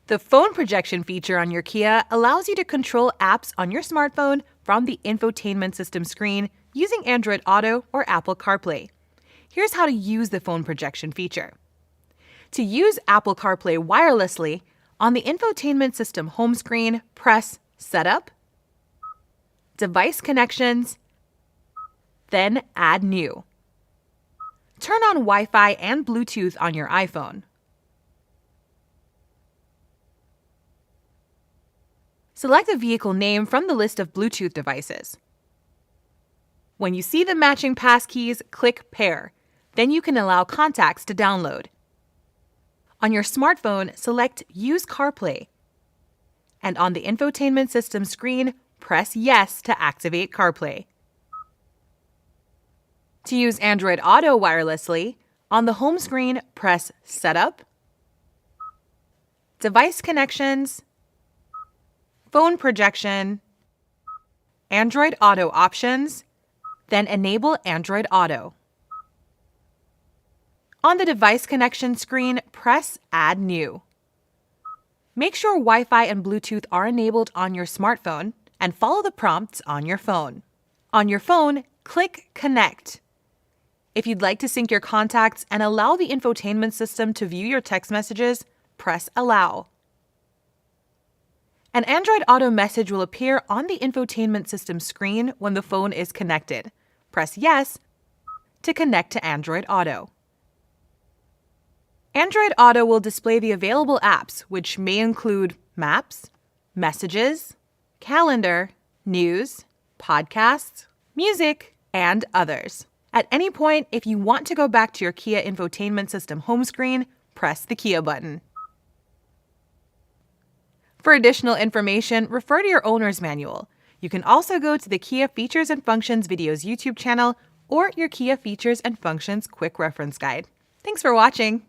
The phone projection feature on your Kia allows you to control apps on your smartphone from the infotainment system screen using Android Auto or Apple Carplay. Here's how to use the phone projection feature. To use Apple CarPlay wirelessly, on the infotainment system home screen, press Setup, Device Connections, then Add New. Turn on Wi-Fi and Bluetooth on your iPhone. Select a vehicle name from the list of Bluetooth devices. When you see the matching passkeys, click Pair. Then you can allow contacts to download. On your smartphone, select Use CarPlay. And on the infotainment system screen, press Yes to activate CarPlay. To use Android Auto wirelessly, on the home screen, press Setup, Device Connections, Phone Projection, Android Auto Options, then enable Android Auto. On the device connection screen, press Add New. Make sure Wi-Fi and Bluetooth are enabled on your smartphone and follow the prompts on your phone. On your phone, click Connect. If you'd like to sync your contacts and allow the infotainment system to view your text messages, press Allow. An Android Auto message will appear on the infotainment system screen when the phone is connected. Press Yes to connect to Android Auto. Android Auto will display the available apps, which may include Maps, Messages, Calendar, News, Podcasts, Music, and others. At any point, if you want to go back to your Kia infotainment system home screen, press the Kia button. For additional information, refer to your owner's manual. You can also go to the Kia Features and Functions Videos YouTube channel or your Kia Features and Functions Quick Reference Guide. Thanks for watching!